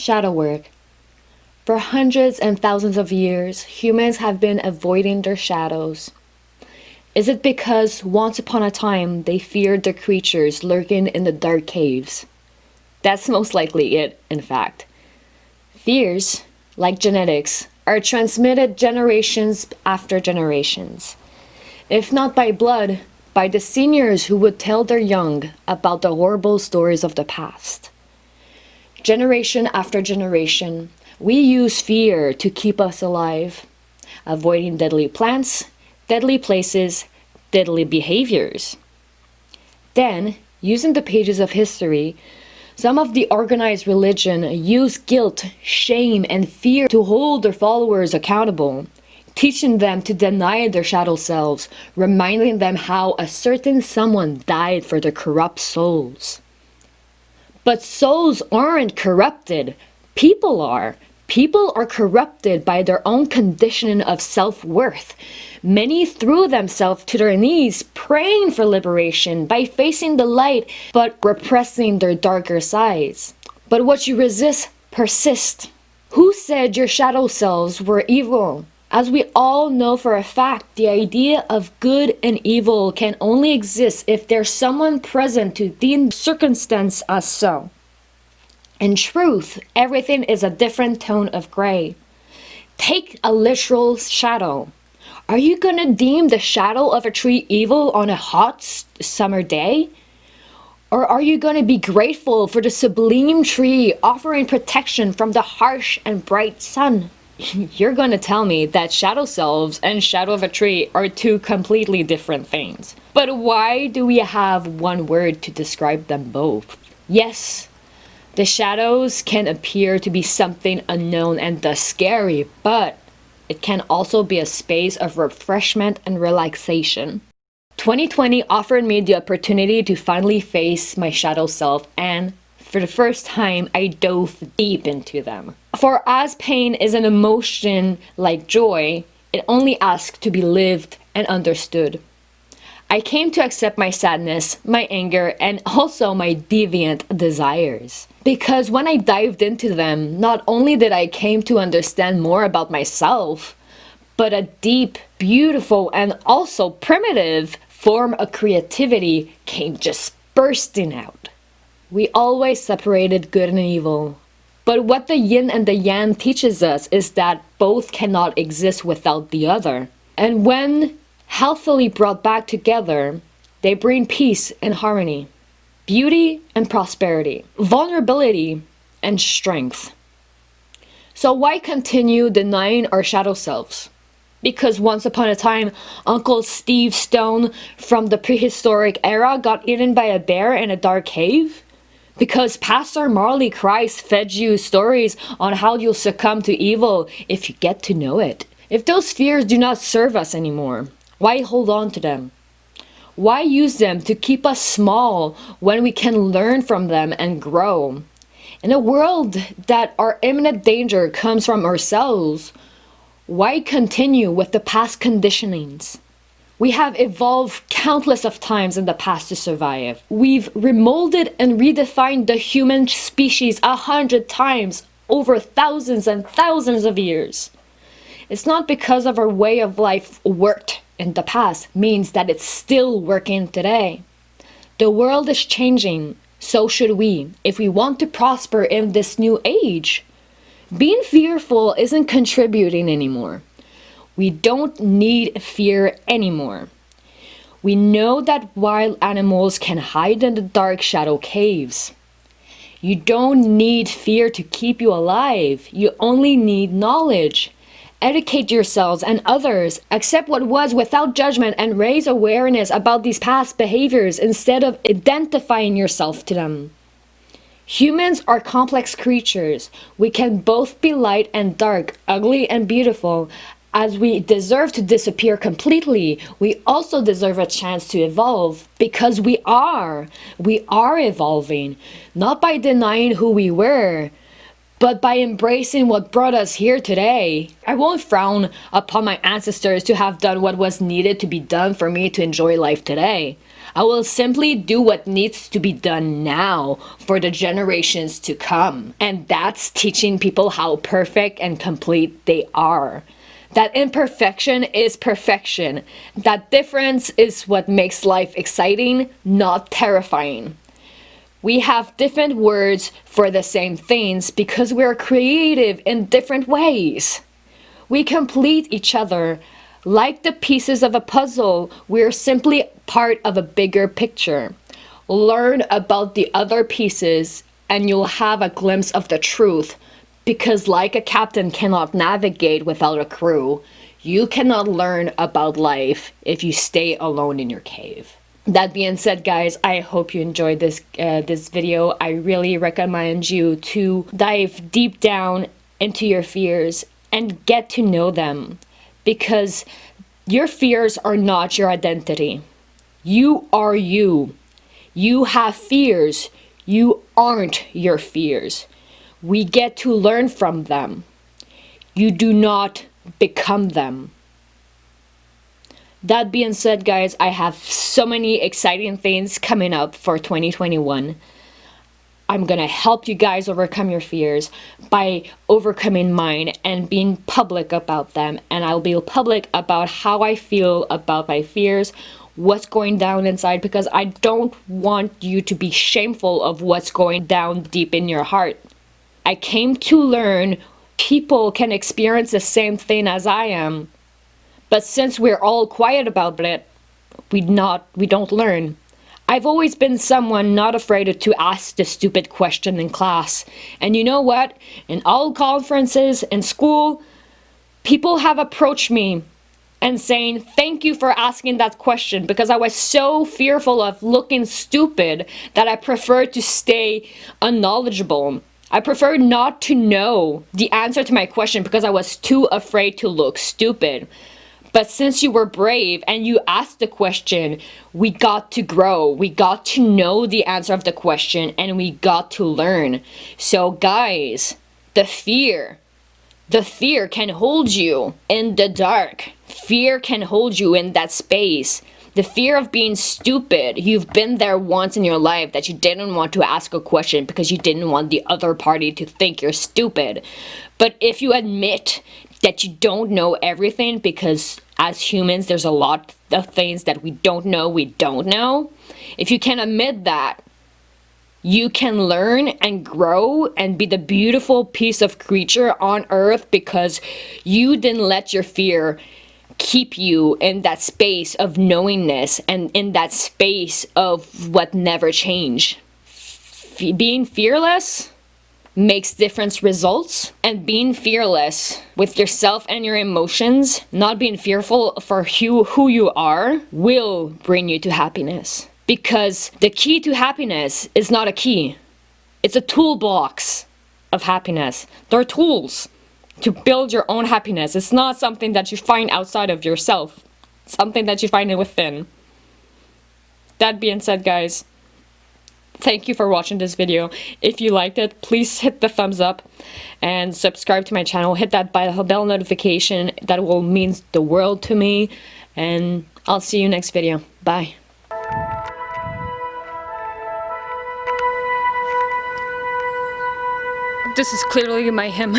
Shadow work. For hundreds and thousands of years, humans have been avoiding their shadows. Is it because once upon a time they feared the creatures lurking in the dark caves? That's most likely it, in fact. Fears, like genetics, are transmitted generations after generations. If not by blood, by the seniors who would tell their young about the horrible stories of the past. Generation after generation, we use fear to keep us alive, avoiding deadly plants, deadly places, deadly behaviors. Then, using the pages of history, some of the organized religion use guilt, shame, and fear to hold their followers accountable, teaching them to deny their shadow selves, reminding them how a certain someone died for their corrupt souls. But souls aren't corrupted. People are. People are corrupted by their own conditioning of self-worth. Many threw themselves to their knees, praying for liberation by facing the light, but repressing their darker sides. But what you resist persists. Who said your shadow selves were evil? As we all know for a fact, the idea of good and evil can only exist if there's someone present to deem circumstance as so. In truth, everything is a different tone of gray. Take a literal shadow. Are you gonna deem the shadow of a tree evil on a hot summer day? Or are you gonna be grateful for the sublime tree offering protection from the harsh and bright sun? You're gonna tell me that shadow selves and shadow of a tree are two completely different things. But why do we have one word to describe them both? Yes, the shadows can appear to be something unknown and thus scary, but it can also be a space of refreshment and relaxation. 2020 offered me the opportunity to finally face my shadow self, and for the first time, I dove deep into them. For as pain is an emotion like joy, it only asks to be lived and understood. I came to accept my sadness, my anger, and also my deviant desires. Because when I dived into them, not only did I came to understand more about myself, but a deep, beautiful, and also primitive form of creativity came just bursting out. We always separated good and evil. But what the yin and the yang teaches us is that both cannot exist without the other. And when healthily brought back together, they bring peace and harmony, beauty and prosperity, vulnerability and strength. So why continue denying our shadow selves? Because once upon a time, Uncle Steve Stone from the prehistoric era got eaten by a bear in a dark cave? Because Pastor Marley Christ fed you stories on how you'll succumb to evil if you get to know it. If those fears do not serve us anymore, why hold on to them? Why use them to keep us small when we can learn from them and grow? In a world that our imminent danger comes from ourselves, why continue with the past conditionings? We have evolved countless of times in the past to survive. We've remolded and redefined the human species 100 times over thousands and thousands of years. It's not because of our way of life worked in the past means that it's still working today. The world is changing, so should we, if we want to prosper in this new age. Being fearful isn't contributing anymore. We don't need fear anymore. We know that wild animals can hide in the dark shadow caves. You don't need fear to keep you alive. You only need knowledge. Educate yourselves and others. Accept what was without judgment and raise awareness about these past behaviors instead of identifying yourself to them. Humans are complex creatures. We can both be light and dark, ugly and beautiful. As we deserve to disappear completely, we also deserve a chance to evolve because we are evolving, not by denying who we were, but by embracing what brought us here today. I won't frown upon my ancestors to have done what was needed to be done for me to enjoy life today. I will simply do what needs to be done now for the generations to come. And that's teaching people how perfect and complete they are. That imperfection is perfection. That difference is what makes life exciting, not terrifying. We have different words for the same things because we're creative in different ways. We complete each other. Like the pieces of a puzzle, we're simply part of a bigger picture. Learn about the other pieces and you'll have a glimpse of the truth. Because like a captain cannot navigate without a crew, you cannot learn about life if you stay alone in your cave. That being said, guys, I hope you enjoyed this video. I really recommend you to dive deep down into your fears and get to know them. Because your fears are not your identity. You are you. You have fears. You aren't your fears. We get to learn from them. You do not become them. That being said, guys, I have so many exciting things coming up for 2021. I'm gonna help you guys overcome your fears by overcoming mine and being public about them. And I'll be public about how I feel about my fears, what's going down inside, because I don't want you to be shameful of what's going down deep in your heart. I came to learn people can experience the same thing as I am. But since we're all quiet about it, we don't learn. I've always been someone not afraid to ask the stupid question in class. And you know what? In all conferences, in school, people have approached me and saying, thank you for asking that question, because I was so fearful of looking stupid that I preferred to stay unknowledgeable. I preferred not to know the answer to my question because I was too afraid to look stupid. But since you were brave and you asked the question, we got to grow. We got to know the answer of the question and we got to learn. So guys, the fear can hold you in the dark. Fear can hold you in that space. The fear of being stupid. You've been there once in your life that you didn't want to ask a question because you didn't want the other party to think you're stupid. But if you admit that you don't know everything, because as humans there's a lot of things that we don't know. If you can admit that, you can learn and grow and be the beautiful piece of creature on earth because you didn't let your fear keep you in that space of knowingness and in that space of what never change. Being fearless makes different results, and being fearless with yourself and your emotions, not being fearful for who you are, will bring you to happiness. Because the key to happiness is not a key. It's a toolbox of happiness. They're tools to build your own happiness. It's not something that you find outside of yourself. It's something that you find within. That being said, guys, thank you for watching this video. If you liked it, please hit the thumbs up and subscribe to my channel. Hit that bell notification. That will mean the world to me. And I'll see you next video. Bye. This is clearly my hymn.